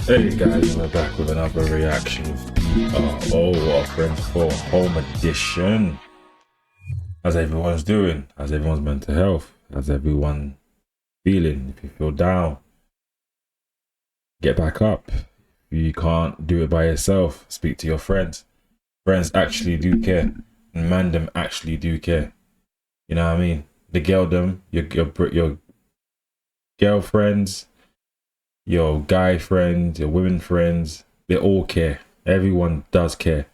Hey guys, we're back with another reaction of offering for home edition. How's everyone's doing? How's everyone's mental health? How's everyone feeling? If you feel down, get back up. If you can't do it by yourself, speak to your friends. Friends actually do care. And man them actually do care. You know what I mean? The girl them, your girlfriends, your guy friends, your women friends, they all care. Everyone does care.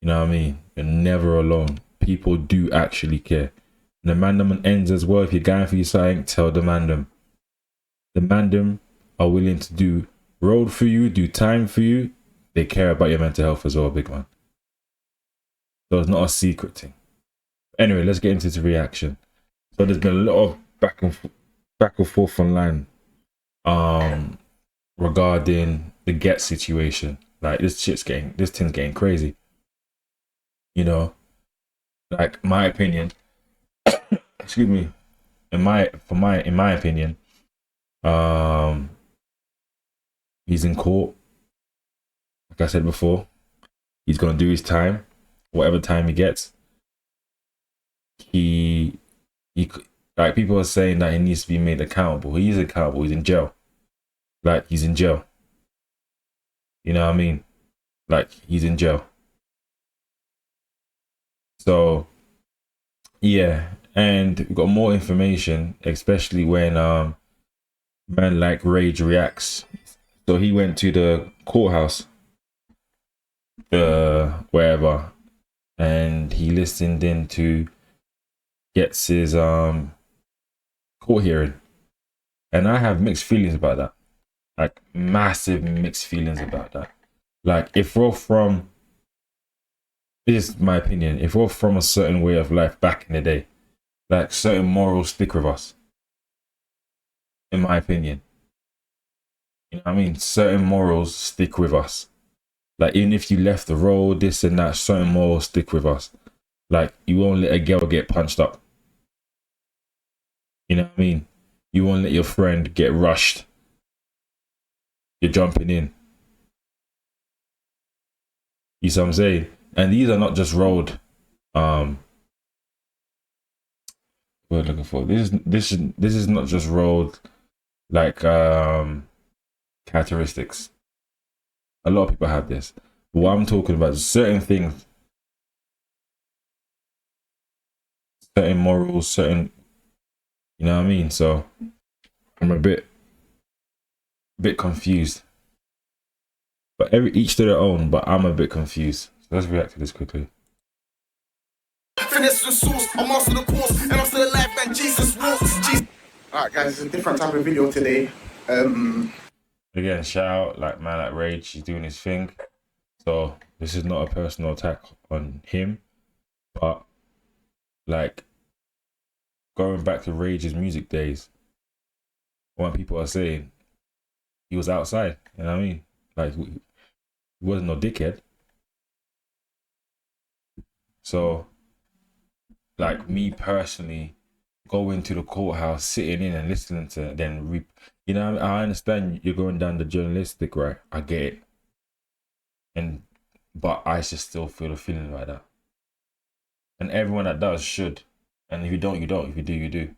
You know what I mean? You're never alone. People do actually care. And the mandem ends as well. If you're going for your something, tell the mandem. The mandem are willing to do road for you, do time for you. They care about your mental health as well, big man. So it's not a secret thing. Anyway, let's get into the reaction. So there's been a lot of back and forth online regarding the Ghetts situation. Like this thing's getting crazy. You know, like my opinion, excuse me, in my opinion, um he's in court. Like I said before, he's gonna do his time, whatever time he gets. He like people are saying that he needs to be made accountable. He is accountable. He's in jail. Like he's in jail. You know what I mean? Like he's in jail. So yeah, and we've got more information, especially when man like Rage reacts. So he went to the courthouse, wherever, and he listened into Ghetts' court hearing. And I have mixed feelings about that. Like massive mixed feelings about that. Like if we're from, this is my opinion, if we're from a certain way of life back in the day, like certain morals stick with us. In my opinion. You know what I mean? Certain morals stick with us. Like even if you left the road, this and that, certain morals stick with us. Like you won't let a girl get punched up. You know what I mean? You won't let your friend get rushed. You're jumping in. You see what I'm saying? And these are not just road we're looking for. This is not just road like characteristics. A lot of people have this. But what I'm talking about is certain things, certain morals, certain, you know what I mean? So I'm a bit confused. But each to their own, but I'm a bit confused. So let's react to this quickly. Finish the source, I'm master the course, and I'm still alive, man. Jesus walks. Alright, guys, it's a different type of video today. Again, shout out like man like Rage, he's doing his thing. So this is not a personal attack on him, but like going back to Rage's music days, what people are saying, he was outside. You know what I mean? Like he wasn't no dickhead. So, like me personally, going to the courthouse, sitting in and listening to it, then you know what I mean? I understand you're going down the journalistic right. I get it, but I just still feel a feeling like that. And everyone that does should. And if you don't, you don't. If you do, you do.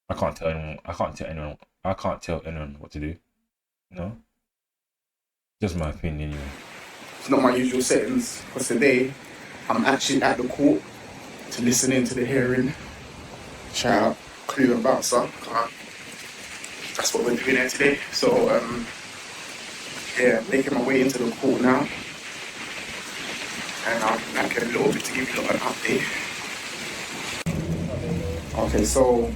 I can't tell anyone. I can't tell anyone what to do. You know, just my opinion. You know. It's not my usual settings, because today I'm actually at the court to listen into the hearing. Shout out Clue and Bouncer. That's what we're doing here today. So, yeah, making my way into the court now. And I'm back in a little bit to give you an update. Okay, so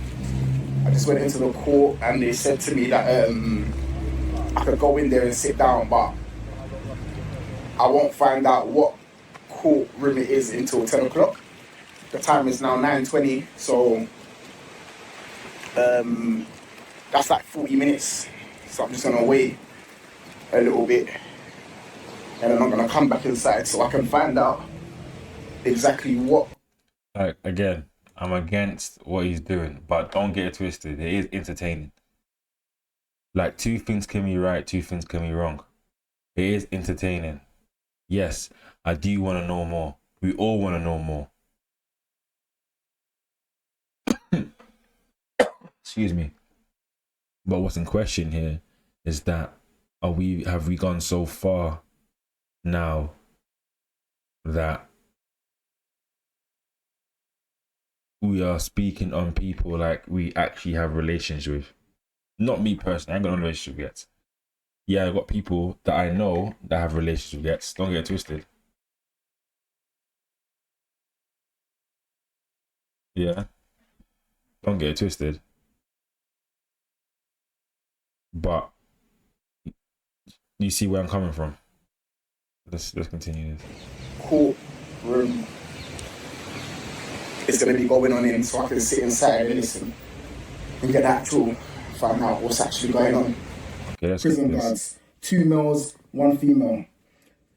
I just went into the court and they said to me that I could go in there and sit down, but I won't find out what courtroom it is until 10 o'clock. The time is now 9:20, so that's like 40 minutes. So I'm just gonna wait a little bit and then I'm gonna come back inside so I can find out exactly what. Like again, I'm against what he's doing, but don't get it twisted. It is entertaining. Like, two things can be right, two things can be wrong. It is entertaining. Yes, I do want to know more. We all want to know more. Excuse me. But what's in question here is that have we gone so far now that we are speaking on people like we actually have relations with? Not me personally, I ain't got no relationship yet. Yeah, I've got people that I know that have relationships with Ghetts. Don't get it twisted. Yeah, don't get it twisted. But you see where I'm coming from. Let's continue this. Courtroom is going to be going on in, so I can sit inside and listen and get actual, find out what's actually going on. Okay, Prison guards, 2 males, 1 female.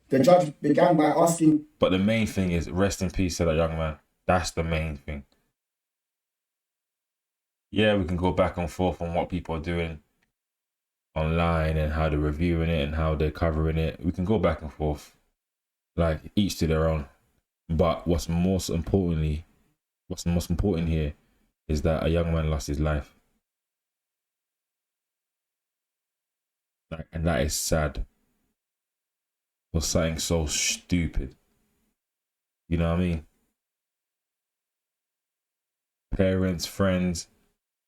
The judge began by asking. But the main thing is rest in peace to that young man. That's the main thing. Yeah, we can go back and forth on what people are doing online and how they're reviewing it and how they're covering it. We can go back and forth, like each to their own. But what's most important here is that a young man lost his life. Like, and that is sad. For something so stupid. You know what I mean? Parents, friends,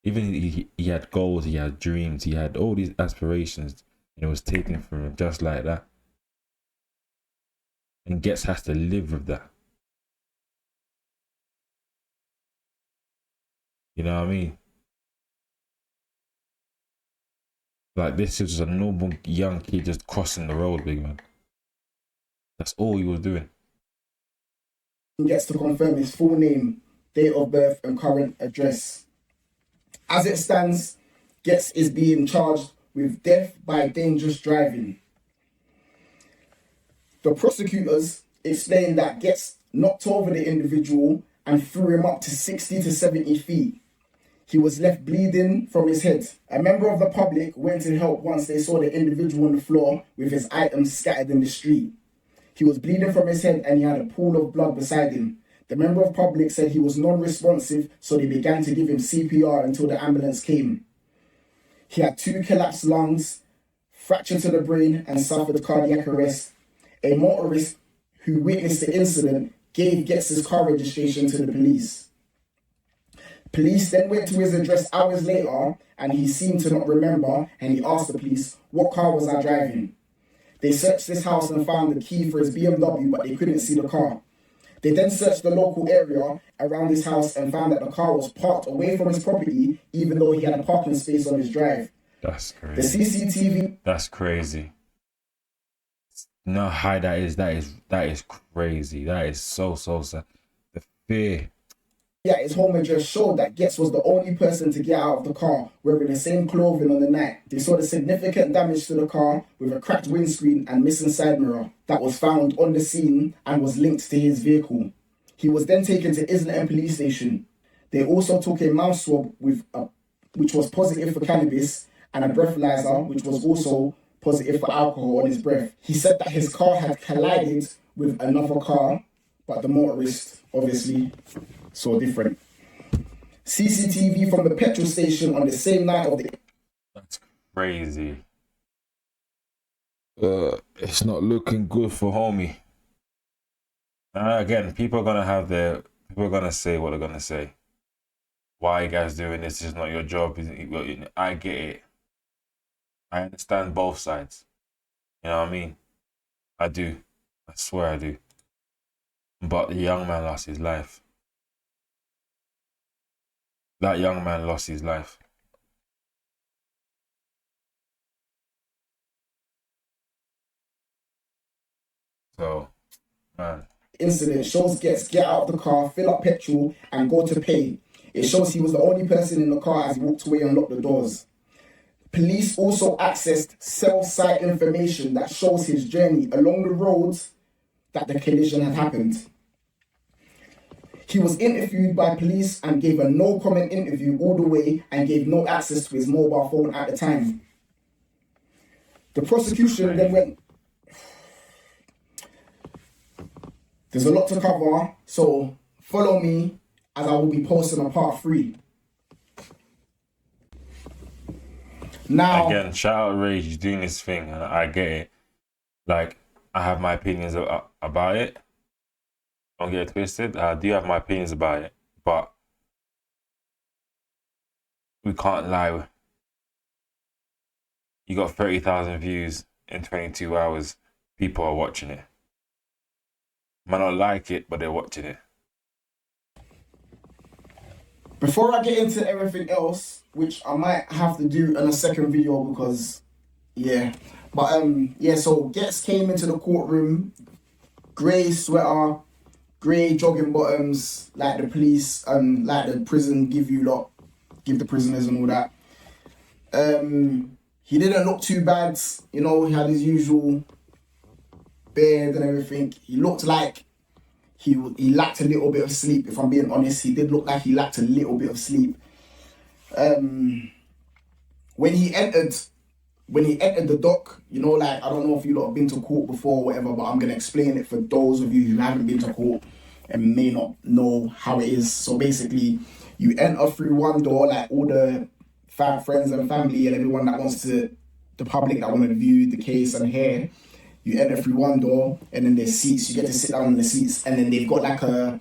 even he had goals, he had dreams, he had all these aspirations, and it was taken from him just like that. And Ghetts has to live with that. You know what I mean? Like, this is just a normal young kid just crossing the road, big man. That's all he was doing. He gets to confirm his full name, date of birth, and current address. As it stands, Ghetts is being charged with death by dangerous driving. The prosecutors explained that Ghetts knocked over the individual and threw him up to 60 to 70 feet. He was left bleeding from his head. A member of the public went to help once they saw the individual on the floor with his items scattered in the street. He was bleeding from his head and he had a pool of blood beside him. The member of public said he was non-responsive, so they began to give him CPR until the ambulance came. He had 2 collapsed lungs, fracture to the brain, and suffered cardiac arrest. A motorist who witnessed the incident gave Ghetts' car registration to the police. Police then went to his address hours later and he seemed to not remember, and he asked the police, "What car was I driving?" They searched this house and found the key for his BMW, but they couldn't see the car. They then searched the local area around his house and found that the car was parked away from his property, even though he had a parking space on his drive. That's crazy. The CCTV. That's crazy. No, how that is crazy. That is so sad. The fear. Yeah, his home address showed that Ghetts was the only person to get out of the car wearing the same clothing on the night. They saw the significant damage to the car with a cracked windscreen and missing side mirror that was found on the scene and was linked to his vehicle. He was then taken to Islington police station. They also took a mouth swab which was positive for cannabis, and a breathalyzer which was also positive for alcohol on his breath. He said that his car had collided with another car, but the motorist obviously saw different. CCTV from the petrol station on the same night of the... That's crazy. It's not looking good for homie. Again, people are gonna say what they're gonna say. Why are you guys doing this? This is not your job. I get it. I understand both sides. You know what I mean? I do. I swear I do. But the young man lost his life. That young man lost his life. So, man. Incident shows Ghetts get out of the car, fill up petrol, and go to pay. It shows he was the only person in the car as he walked away and locked the doors. Police also accessed cell site information that shows his journey along the roads that the collision had happened. He was interviewed by police and gave a no-comment interview all the way and gave no access to his mobile phone at the time. the prosecution then went, there's a lot to cover, so follow me as I will be posting a part 3. Now, again, shout out Rage, he's doing his thing, and I get it. Like, I have my opinions about it. Don't get it twisted. I do have my opinions about it, but we can't lie. You got 30,000 views in 22 hours. People are watching it. Might not like it, but they're watching it. before I get into everything else, which I might have to do in a second video because, yeah. But, yeah, so Ghetts came into the courtroom, grey sweater, grey jogging bottoms, like the police, like the prison give the prisoners and all that. He didn't look too bad, you know, he had his usual beard and everything. He looked like he lacked a little bit of sleep, if I'm being honest. He did look like he lacked a little bit of sleep. When he entered the dock, you know, like, I don't know if you lot have been to court before or whatever, but I'm going to explain it for those of you who haven't been to court and may not know how it is. So basically, you enter through one door, like all the friends and family and everyone that wants to, the public that want to view the case and hear. You enter through one door, and then there's seats. You get to sit down on the seats, and then they've got like a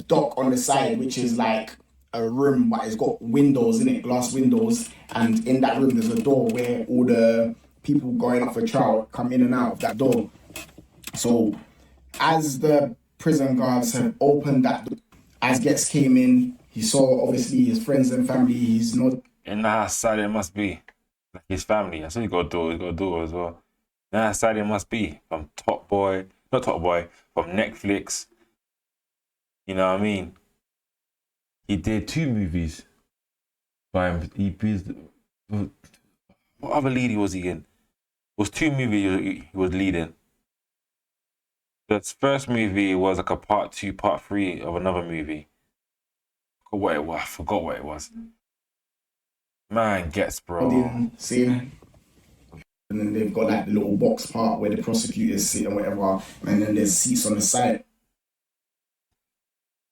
dock on the side, which is like a room, but it's got windows in it, glass windows. And in that room, there's a door where all the people going up for trial come in and out of that door. So as the prison guards have opened that door, as Ghetts came in, he saw obviously his friends and family. He's not. And how sad it must be. Like his family. I saw he got a daughter as well. Now how sad it must be. From from Netflix. You know what I mean? He did 2 movies by him. What other lead was he in? It was 2 movies he was leading. The first movie was like a part 2, part 3 of another movie. I forgot what it was. Man, Ghetts, bro. Scene. And then they've got like the little box part where the prosecutors sit and whatever, and then there's seats on the side.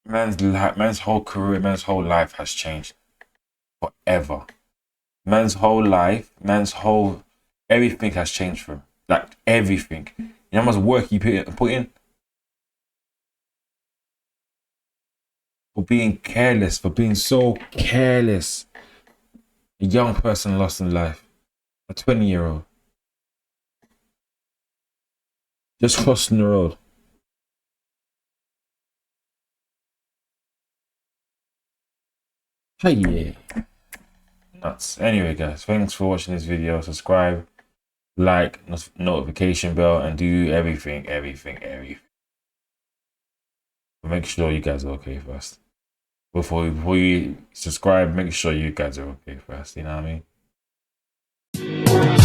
Man's whole career, man's whole life has changed forever. Man's whole life, everything has changed for him. Like everything. You know how much work he put in? For being careless, for being so careless. A young person lost in life. A 20-year-old. Just crossing the road. Hey, yeah. Nuts. Anyway, guys, thanks for watching this video. Subscribe, like, notification bell, and do everything. Make sure you guys are okay first. Before you subscribe, make sure you guys are okay first. You know what I mean?